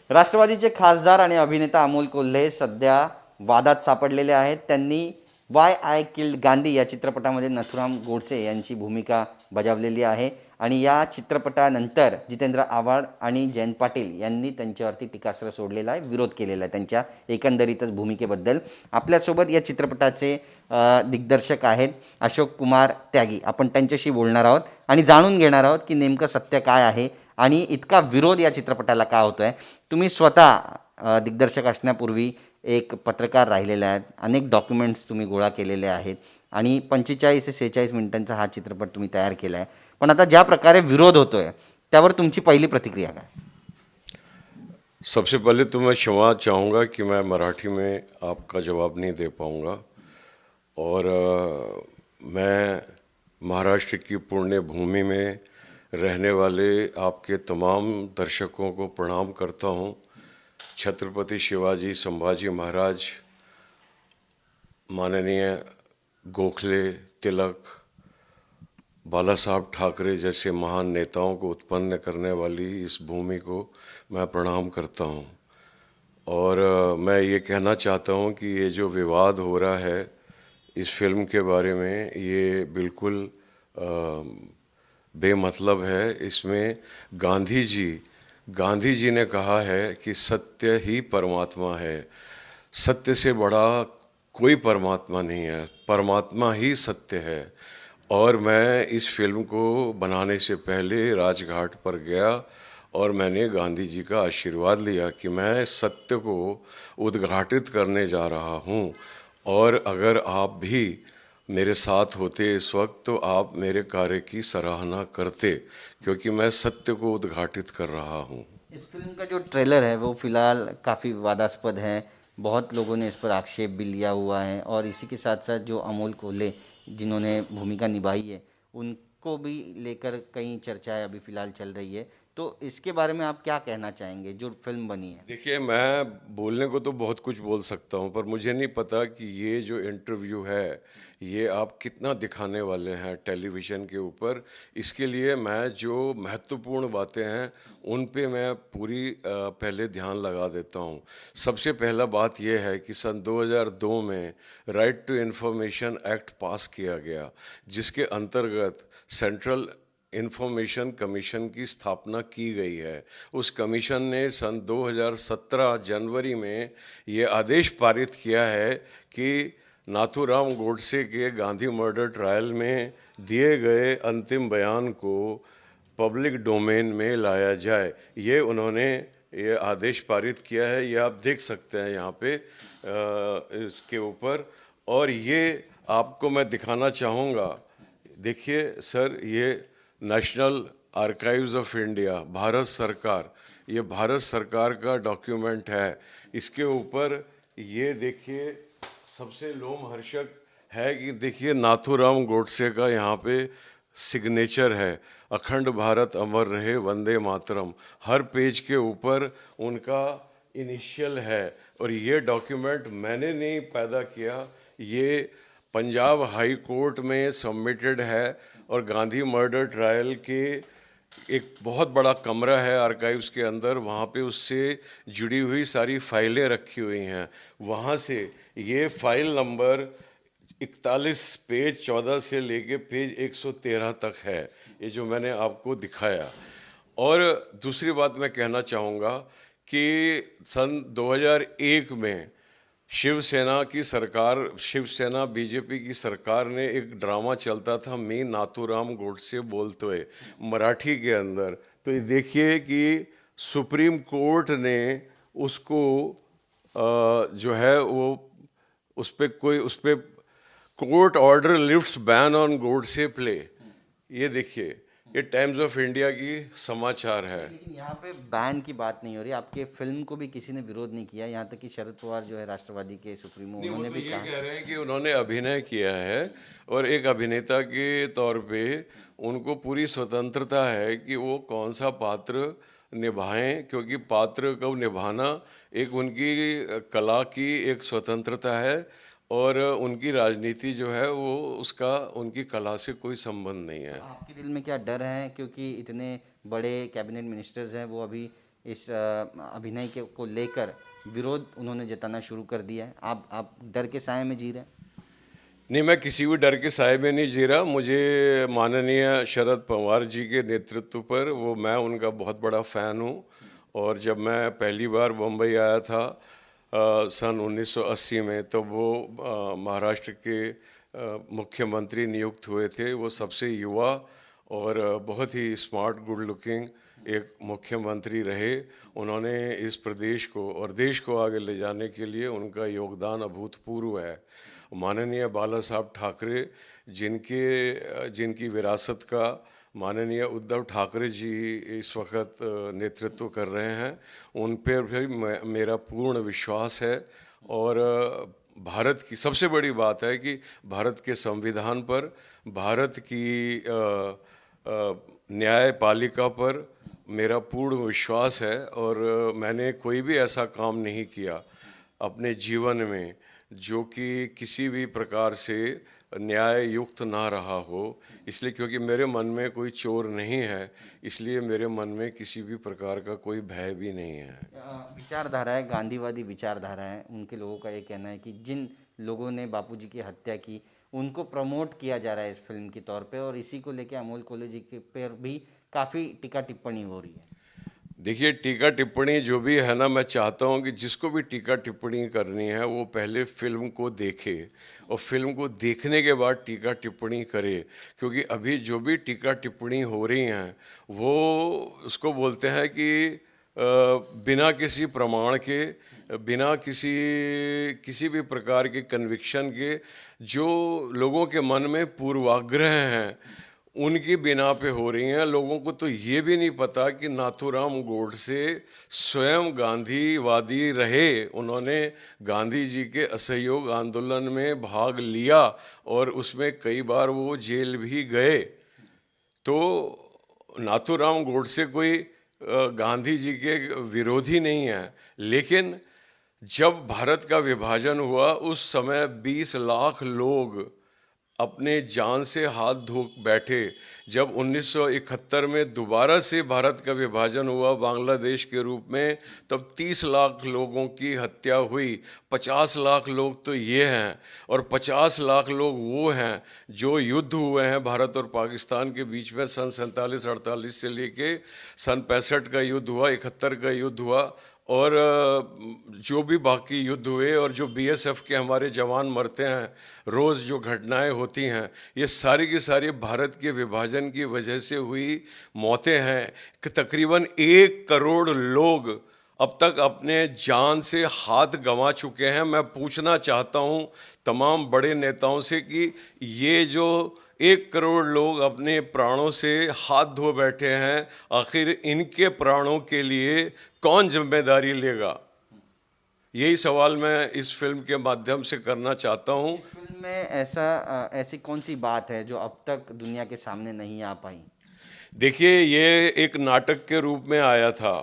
राष्ट्रवादीचे खासदार आणि अभिनेता अमोल कोल्हे सध्या वादात सापडलेले आहेत. त्यांनी वाय आय किल्ड गांधी या चित्रपटामध्ये नथुराम गोडसे यांची भूमिका बजावलेली आहे आणि या चित्रपटानंतर जितेंद्र आव्हाड आणि जयंत पाटील यांनी त्यांच्यावरती टीकास्त्र सोडलेला आहे, विरोध केलेला आहे त्यांच्या एकंदरीतच भूमिकेबद्दल. आपल्यासोबत या चित्रपटाचे दिग्दर्शक आहेत अशोक कुमार त्यागी. आपण त्यांच्याशी बोलणार आहोत आणि जाणून घेणार आहोत की नेमकं सत्य काय आहे आणि इतका विरोध या चित्रपटाला का होतोय. तुम्ही स्वतः दिग्दर्शक असण्यापूर्वी एक पत्रकार राहिलेले आहेत, अनेक डॉक्युमेंट्स तुम्ही गोळा केलेले आहेत आणि 45 ते 46 मिनिटांचा हा चित्रपट तुम्ही तयार केला आहे. पण आता ज्या प्रकारे विरोध होतोय त्यावर तुमची पहिली प्रतिक्रिया काय? सबसे पहले तो मैं क्षमा चाहूँगा कि मैं मराठी में आपका जवाब नहीं दे पाऊँगा और मैं महाराष्ट्र की पुण्य भूमि में रहने वाले आपके तमाम दर्शकों को प्रणाम करता हूँ। छत्रपति शिवाजी संभाजी महाराज, माननीय गोखले, तिलक, बाला साहब ठाकरे जैसे महान नेताओं को उत्पन्न करने वाली इस भूमि को मैं प्रणाम करता हूँ। और मैं ये कहना चाहता हूँ कि ये जो विवाद हो रहा है इस फिल्म के बारे में, ये बिल्कुल बेमतलब है। इसमें गांधी जी ने कहा है कि सत्य ही परमात्मा है, सत्य से बड़ा कोई परमात्मा नहीं है, परमात्मा ही सत्य है। और मैं इस फिल्म को बनाने से पहले राजघाट पर गया और मैंने गांधी जी का आशीर्वाद लिया कि मैं सत्य को उद्घाटित करने जा रहा हूँ और अगर आप भी मेरे साथ होते इस वक्त तो आप मेरे कार्य की सराहना करते, क्योंकि मैं सत्य को उद्घाटित कर रहा हूँ। इस फिल्म का जो ट्रेलर है वो फिलहाल काफ़ी विवादास्पद है, बहुत लोगों ने इस पर आक्षेप भी लिया हुआ है और इसी के साथ साथ जो अमोल कोल्हे जिन्होंने भूमिका निभाई है उनको भी लेकर कई चर्चाएं अभी फ़िलहाल चल रही है। तो इसके बारे में आप क्या कहना चाहेंगे जो फिल्म बनी है? देखिए, मैं बोलने को तो बहुत कुछ बोल सकता हूँ, पर मुझे नहीं पता कि ये जो इंटरव्यू है ये आप कितना दिखाने वाले हैं टेलीविज़न के ऊपर। इसके लिए मैं जो महत्वपूर्ण बातें हैं उन पे मैं पूरी पहले ध्यान लगा देता हूँ। सबसे पहला बात ये है कि सन 2002 में right to information act pass किया गया, जिसके अंतर्गत सेंट्रल इंफॉर्मेशन कमीशन की स्थापना की गई है। उस कमीशन ने सन 2017 जनवरी में ये आदेश पारित किया है कि नाथूराम गोडसे के गांधी मर्डर ट्रायल में दिए गए अंतिम बयान को पब्लिक डोमेन में लाया जाए। ये उन्होंने ये आदेश पारित किया है, ये आप देख सकते हैं यहाँ पे इसके ऊपर। और ये आपको मैं दिखाना चाहूँगा, देखिए सर, ये national archives of India, Bharat सरकार, ये भारत सरकार का डॉक्यूमेंट है। इसके ऊपर ये देखिए, सबसे लोमहर्षक है कि देखिए नाथूराम गोडसे का यहाँ पे सिग्नेचर है, अखंड भारत अमर रहे वंदे मातरम। हर पेज के ऊपर उनका इनिशियल है और ये डॉक्यूमेंट मैंने नहीं पैदा किया, ये पंजाब हाई कोर्ट में सबमिटेड है। और गांधी मर्डर ट्रायल के एक बहुत बड़ा कमरा है आर्काइव्स के अंदर, वहाँ पे उससे जुड़ी हुई सारी फाइलें रखी हुई हैं। वहाँ से ये फाइल नंबर 41 पेज 14 से लेके पेज 113 तक है, ये जो मैंने आपको दिखाया। और दूसरी बात मैं कहना चाहूँगा कि सन 2001 में शिवसेना की सरकार, शिवसेना बीजेपी की सरकार ने एक ड्रामा चलता था, मी नाथूराम गोडसे बोलतोय, मराठी के अंदर। तो ये देखिए कि सुप्रीम कोर्ट ने उसको जो है वो उस पर court order lifts ban on Godse play. ये देखिए, ये टाइम्स ऑफ इंडिया की समाचार है। लेकिन यहाँ पे बैन की बात नहीं हो रही, आपके फिल्म को भी किसी ने विरोध नहीं किया, यहाँ तक कि शरद पवार जो है राष्ट्रवादी के सुप्रीमो, नहीं, वो उन्होंने तो भी ये कहा। कह रहे हैं कि उन्होंने अभिनय किया है और एक अभिनेता के तौर पे उनको पूरी स्वतंत्रता है कि वो कौन सा पात्र निभाएं, क्योंकि पात्र को निभाना एक उनकी कला की एक स्वतंत्रता है और उनकी राजनीति जो है वो उसका उनकी कला से कोई संबंध नहीं है। आपके दिल में क्या डर है, क्योंकि इतने बड़े कैबिनेट मिनिस्टर्स हैं वो अभी इस अभिनय के को लेकर विरोध उन्होंने जताना शुरू कर दिया है। आप डर के साए में जी रहे हैं? नहीं, मैं किसी भी डर के साए में नहीं जी रहा। मुझे माननीय शरद पवार जी के नेतृत्व पर मैं उनका बहुत बड़ा फ़ैन हूँ। और जब मैं पहली बार मुंबई आया था सन 1980 में, तो वो महाराष्ट्र के मुख्यमंत्री नियुक्त हुए थे। वो सबसे युवा और बहुत ही स्मार्ट, गुड लुकिंग एक मुख्यमंत्री रहे। उन्होंने इस प्रदेश को और देश को आगे ले जाने के लिए उनका योगदान अभूतपूर्व है। माननीय बाला साहब ठाकरे, जिनकी विरासत का माननीय उद्धव ठाकरे जी इस वक्त नेतृत्व कर रहे हैं, उन पर भी मेरा पूर्ण विश्वास है। और भारत की सबसे बड़ी बात है कि भारत के संविधान पर, भारत की न्यायपालिका पर मेरा पूर्ण विश्वास है। और मैंने कोई भी ऐसा काम नहीं किया अपने जीवन में जो कि किसी भी प्रकार से न्याय युक्त ना रहा हो। इसलिए क्योंकि मेरे मन में कोई चोर नहीं है, इसलिए मेरे मन में किसी भी प्रकार का कोई भय भी नहीं है। विचारधारा है, गांधीवादी विचारधारा है। उनके लोगों का ये कहना है कि जिन लोगों ने बापूजी की हत्या की उनको प्रमोट किया जा रहा है इस फिल्म के तौर पे, और इसी को लेके अमोल कोल्ले जी के पर भी काफ़ी टीका टिप्पणी हो रही है। देखिए, टीका टिप्पणी जो भी है ना, मैं चाहता हूँ कि जिसको भी टीका टिप्पणी करनी है वो पहले फिल्म को देखे और फिल्म को देखने के बाद टीका टिप्पणी करे। क्योंकि अभी जो भी टीका टिप्पणी हो रही हैं वो उसको बोलते हैं कि बिना किसी प्रमाण के, बिना किसी भी प्रकार के कन्विक्शन के, जो लोगों के मन में पूर्वाग्रह हैं उनकी बिना पे हो रही हैं। लोगों को तो ये भी नहीं पता कि नाथूराम गोडसे स्वयं गांधीवादी रहे। उन्होंने गांधी जी के असहयोग आंदोलन में भाग लिया और उसमें कई बार वो जेल भी गए। तो नाथूराम गोडसे कोई गांधी जी के विरोधी नहीं है। लेकिन जब भारत का विभाजन हुआ उस समय 20 लाख लोग अपने जान से हाथ धो बैठे। जब 1971 में दोबारा से भारत का विभाजन हुआ बांग्लादेश के रूप में, तब 30 लाख लोगों की हत्या हुई। 50 लाख लोग तो ये हैं और 50 लाख लोग वो हैं जो युद्ध हुए हैं भारत और पाकिस्तान के बीच में सन 47-48 से लेके सन 65 का युद्ध हुआ, 71 का युद्ध हुआ और जो भी बाकी युद्ध हुए और जो बीएसएफ के हमारे जवान मरते हैं, रोज़ जो घटनाएं होती हैं, ये सारी की सारी भारत के विभाजन की वजह से हुई मौतें हैं। कि तकरीबन 1 करोड़ लोग अब तक अपने जान से हाथ गंवा चुके हैं। मैं पूछना चाहता हूँ तमाम बड़े नेताओं से कि ये जो 1 करोड़ लोग अपने प्राणों से हाथ धो बैठे हैं, आखिर इनके प्राणों के लिए कौन जिम्मेदारी लेगा? यही सवाल मैं इस फिल्म के माध्यम से करना चाहता हूँ। इस फिल्म में ऐसी कौन सी बात है जो अब तक दुनिया के सामने नहीं आ पाई? देखिए, ये एक नाटक के रूप में आया था।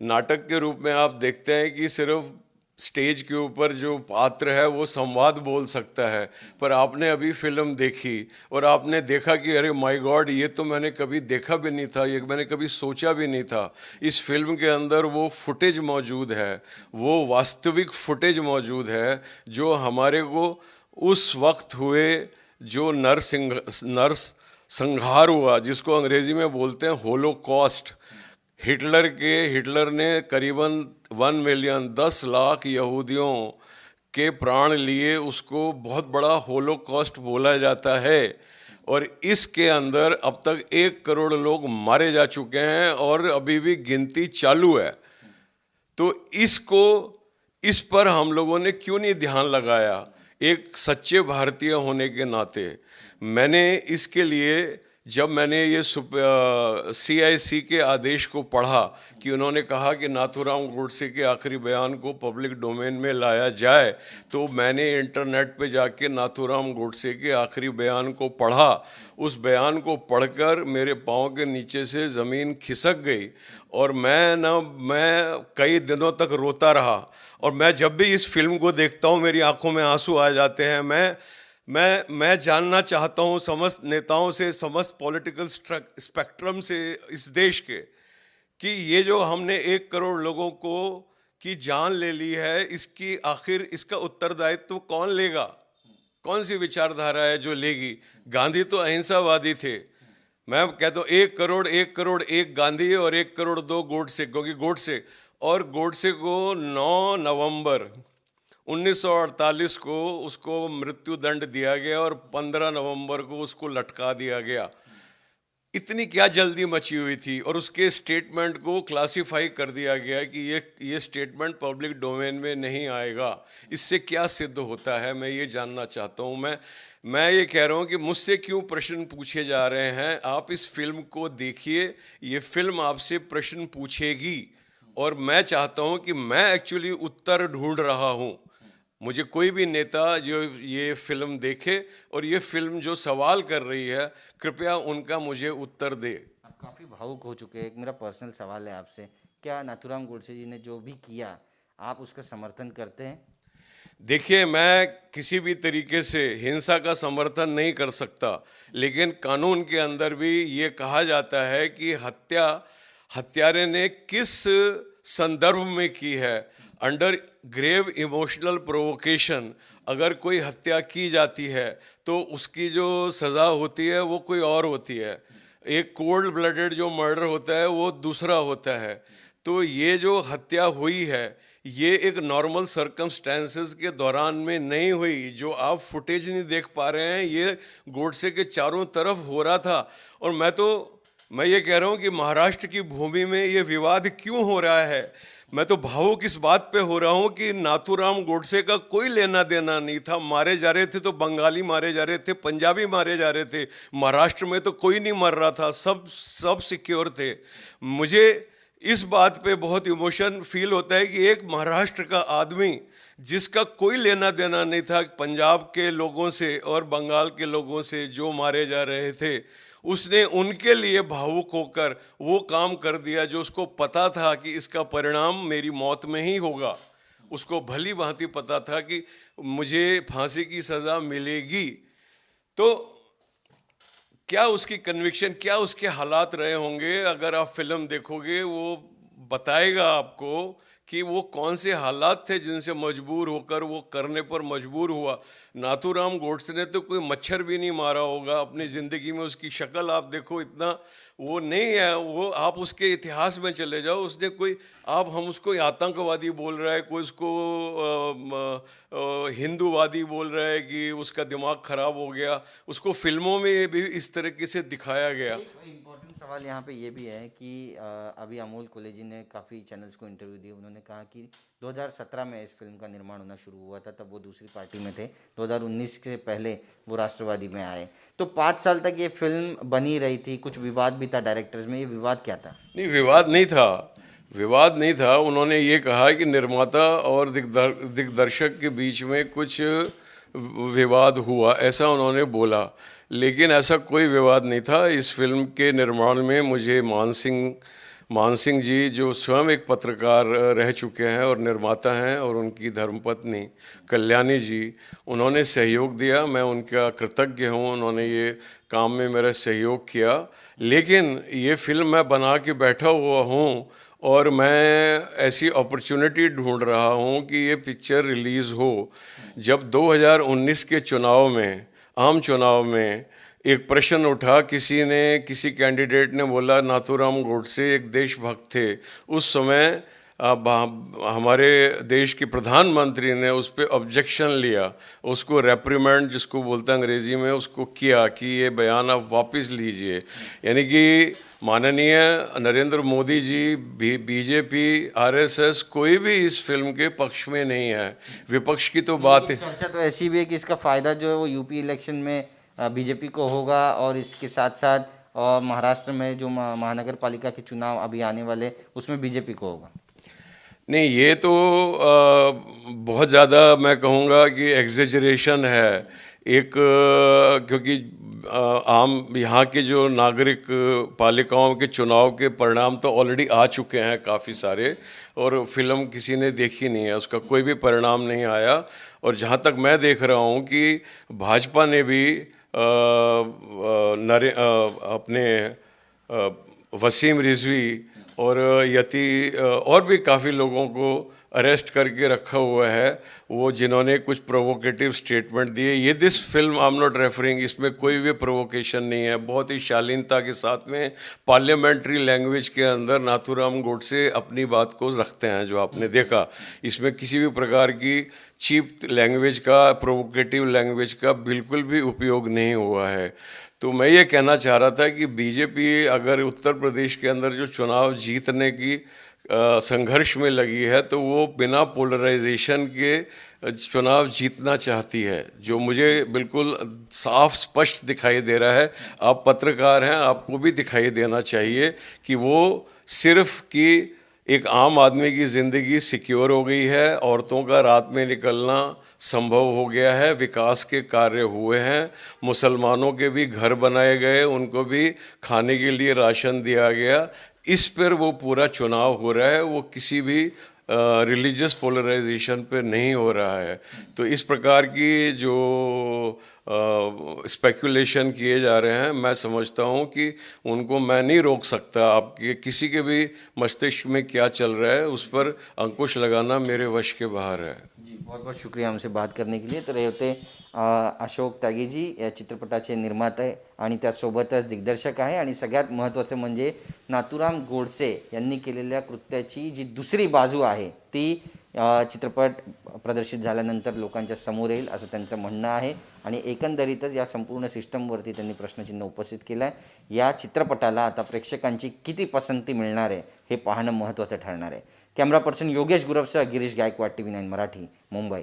नाटक के रूप में आप देखते हैं कि सिर्फ स्टेज के ऊपर जो पात्र है वो संवाद बोल सकता है, पर आपने अभी फिल्म देखी और आपने देखा कि अरे माय गॉड, ये तो मैंने कभी देखा भी नहीं था, ये मैंने कभी सोचा भी नहीं था। इस फिल्म के अंदर वो फुटेज मौजूद है, वो वास्तविक फुटेज मौजूद है जो हमारे को उस वक्त हुए जो नर्स संहार हुआ, जिसको अंग्रेजी में बोलते हैं होलोकॉस्ट। हिटलर ने करीबन 1 मिलियन 10 लाख यहूदियों के प्राण लिए, उसको बहुत बड़ा होलोकॉस्ट बोला जाता है। और इसके अंदर अब तक 1 करोड़ लोग मारे जा चुके हैं और अभी भी गिनती चालू है। तो इस पर हम लोगों ने क्यों नहीं ध्यान लगाया? एक सच्चे भारतीय होने के नाते मैंने इसके लिए, जब मैंने ये CIC के आदेश को पढ़ा कि उन्होंने कहा कि नाथूराम गोडसे के आखिरी बयान को पब्लिक डोमेन में लाया जाए, तो मैंने इंटरनेट पे जाके नाथूराम गोडसे के आखिरी बयान को पढ़ा। उस बयान को पढ़कर मेरे पाँव के नीचे से ज़मीन खिसक गई और मैं कई दिनों तक रोता रहा। और मैं जब भी इस फिल्म को देखता हूँ मेरी आंखों में आंसू आ जाते हैं। मैं जानना चाहता हूँ समस्त नेताओं से, समस्त पॉलिटिकल स्पेक्ट्रम से इस देश के, कि ये जो हमने 1 करोड़ लोगों को की जान ले ली है, इसकी आखिर इसका उत्तरदायित्व कौन लेगा? कौन सी विचारधारा है जो लेगी? गांधी तो अहिंसावादी थे। मैं कहता हूँ 1 करोड़, 1 करोड़ एक गांधी और 1 करोड़ 2 गोडसे, क्योंकि गोडसे को 9 नवंबर 1948 को उसको मृत्यु दंड दिया गया और 15 नवंबर को उसको लटका दिया गया। इतनी क्या जल्दी मची हुई थी, और उसके स्टेटमेंट को क्लासिफाई कर दिया गया कि ये स्टेटमेंट पब्लिक डोमेन में नहीं आएगा। इससे क्या सिद्ध होता है, मैं ये जानना चाहता हूँ। मैं ये कह रहा हूँ कि मुझसे क्यों प्रश्न पूछे जा रहे हैं। आप इस फिल्म को देखिए, ये फिल्म आपसे प्रश्न पूछेगी, और मैं चाहता हूँ कि मैं एक्चुअली उत्तर ढूंढ रहा हूँ। मुझे कोई भी नेता जो ये फिल्म देखे और ये फिल्म जो सवाल कर रही है, कृपया उनका मुझे उत्तर दे। आप काफ़ी भावुक हो चुके हैं। एक मेरा पर्सनल सवाल है आपसे, क्या नाथूराम गोडसे जी ने जो भी किया आप उसका समर्थन करते हैं? देखिए, मैं किसी भी तरीके से हिंसा का समर्थन नहीं कर सकता, लेकिन कानून के अंदर भी ये कहा जाता है कि हत्यारे ने किस संदर्भ में की है। अंडर ग्रेव इमोशनल प्रोवोकेशन अगर कोई हत्या की जाती है तो उसकी जो सज़ा होती है वो कोई और होती है। एक कोल्ड ब्लडेड जो मर्डर होता है वो दूसरा होता है। तो ये जो हत्या हुई है, ये एक नॉर्मल सर्कमस्टेंसेस के दौरान में नहीं हुई। जो आप फुटेज नहीं देख पा रहे हैं, ये गोडसे के चारों तरफ हो रहा था। और मैं ये कह रहा हूँ कि महाराष्ट्र की भूमि में ये विवाद क्यों हो रहा है। मैं तो भावुक इस बात पे हो रहा हूँ कि नाथूराम गोडसे का कोई लेना देना नहीं था। मारे जा रहे थे तो बंगाली मारे जा रहे थे, पंजाबी मारे जा रहे थे, महाराष्ट्र में तो कोई नहीं मर रहा था, सब सिक्योर थे। मुझे इस बात पे बहुत इमोशन फील होता है कि एक महाराष्ट्र का आदमी जिसका कोई लेना देना नहीं था पंजाब के लोगों से और बंगाल के लोगों से जो मारे जा रहे थे, उसने उनके लिए भावुक होकर वो काम कर दिया जो उसको पता था कि इसका परिणाम मेरी मौत में ही होगा। उसको भली भांति पता था कि मुझे फांसी की सज़ा मिलेगी। तो क्या उसकी कन्विक्शन, क्या उसके हालात रहे होंगे, अगर आप फिल्म देखोगे वो बताएगा आपको कि वो कौन से हालात थे जिनसे मजबूर होकर वो करने पर मजबूर हुआ। नाथूराम गोडसे ने तो कोई मच्छर भी नहीं मारा होगा अपनी ज़िंदगी में। उसकी शक्ल आप देखो, इतना वो नहीं है। वो आप उसके इतिहास में चले जाओ, उसने कोई, आप हम उसको आतंकवादी बोल रहा है, कोई उसको हिंदूवादी बोल रहा है कि उसका दिमाग खराब हो गया। उसको फिल्मों में भी इस तरीके से दिखाया गया। इम्पोर्टेंट सवाल यहाँ पे ये भी है कि अभी अमोल कोल्ले जी ने काफ़ी चैनल्स को इंटरव्यू दिए। उन्होंने कहा कि 2017 में इस फिल्म का निर्माण होना शुरू हुआ था, तब वो दूसरी पार्टी में थे। 2019 के पहले वो राष्ट्रवादी में आए, तो 5 साल तक ये फिल्म बनी रही थी। कुछ विवाद भी था डायरेक्टर्स में, ये विवाद क्या था? नहीं, विवाद नहीं था। उन्होंने ये कहा कि निर्माता और दिग्दर्शक के बीच में कुछ विवाद हुआ, ऐसा उन्होंने बोला। लेकिन ऐसा कोई विवाद नहीं था। इस फिल्म के निर्माण में मुझे मान सिंह जी, जो स्वयं एक पत्रकार रह चुके हैं और निर्माता हैं, और उनकी धर्मपत्नी कल्याणी जी, उन्होंने सहयोग दिया। मैं उनका कृतज्ञ हूँ, उन्होंने ये काम में मेरा सहयोग किया। लेकिन ये फिल्म मैं बना के बैठा हुआ हूँ और मैं ऐसी अपॉर्चुनिटी ढूंढ रहा हूँ कि ये पिक्चर रिलीज़ हो। जब 2019 के आम चुनाव में एक प्रश्न उठा, किसी कैंडिडेट ने बोला नाथूराम गोडसे एक देशभक्त थे। उस समय हमारे देश के प्रधानमंत्री ने उस पर ऑब्जेक्शन लिया, उसको रेप्रिमेंड जिसको बोलते हैं अंग्रेजी में, उसको किया कि ये बयान आप वापस लीजिए। यानी कि माननीय नरेंद्र मोदी जी, बीजेपी, आरएसएस कोई भी इस फिल्म के पक्ष में नहीं है। विपक्ष की तो बात है। चर्चा तो ऐसी भी है कि इसका फ़ायदा जो है वो यूपी इलेक्शन में बीजेपी को होगा, और इसके साथ साथ और महाराष्ट्र में जो महानगर पालिका के चुनाव अभी आने वाले, उसमें बीजेपी को होगा। नहीं, ये तो बहुत ज़्यादा मैं कहूँगा कि एग्जेजरेशन है। क्योंकि आम यहाँ के जो नागरिक पालिकाओं के चुनाव के परिणाम तो ऑलरेडी आ चुके हैं काफ़ी सारे, और फिल्म किसी ने देखी नहीं है, उसका कोई भी परिणाम नहीं आया। और जहाँ तक मैं देख रहा हूँ कि भाजपा ने भी अपने वसीम रिजवी और और भी काफ़ी लोगों को अरेस्ट करके रखा हुआ है, वो जिन्होंने कुछ प्रोवोकेटिव स्टेटमेंट दिए। ये this film I am not referring, इसमें कोई भी प्रोवोकेशन नहीं है, बहुत ही शालीनता के साथ में पार्लियामेंट्री लैंग्वेज के अंदर नाथूराम गोडसे अपनी बात को रखते हैं। जो आपने देखा, इसमें किसी भी प्रकार की चीप लैंग्वेज का, प्रोवोकेटिव लैंग्वेज का बिल्कुल भी उपयोग नहीं हुआ है। तो मैं ये कहना चाह रहा था कि बीजेपी अगर उत्तर प्रदेश के अंदर जो चुनाव जीतने की संघर्ष में लगी है, तो वो बिना पोलराइजेशन के चुनाव जीतना चाहती है, जो मुझे बिल्कुल साफ स्पष्ट दिखाई दे रहा है। आप पत्रकार हैं, आपको भी दिखाई देना चाहिए कि वो सिर्फ कि एक आम आदमी की ज़िंदगी सिक्योर हो गई है, औरतों का रात में निकलना संभव हो गया है, विकास के कार्य हुए हैं, मुसलमानों के भी घर बनाए गए, उनको भी खाने के लिए राशन दिया गया। इस पर वो पूरा चुनाव हो रहा है, वो किसी भी रिलीजियस पोलराइजेशन पे नहीं हो रहा है। तो इस प्रकार की जो स्पेकुलेशन किए जा रहे हैं, मैं समझता हूं कि उनको मैं नहीं रोक सकता। आपके किसी के भी मस्तिष्क में क्या चल रहा है, उस पर अंकुश लगाना मेरे वश के बाहर है। जी, बहुत बहुत शुक्रिया हमसे बात करने के लिए. तर हे होते अशोक त्यागीजी, या चित्रपटाचे निर्माते आणि त्यासोबतच दिग्दर्शक आहे. आणि सगळ्यात महत्त्वाचं म्हणजे नाथूराम गोडसे यांनी केलेल्या कृत्याची जी दुसरी बाजू आहे ती चित्रपट प्रदर्शित झाल्यानंतर लोकांच्या समोर येईल असं त्यांचं म्हणणं आहे. आणि एकंदरीतच या संपूर्ण सिस्टमवरती त्यांनी प्रश्नचिन्ह उपस्थित केलं आहे. या चित्रपटाला आता प्रेक्षकांची किती पसंती मिळणार आहे हे पाहणं महत्त्वाचं ठरणार आहे. कॅमेरा पर्सन योगेश गुरवसह गिरीश गायकवाड, TV9 मराठी, मुंबई.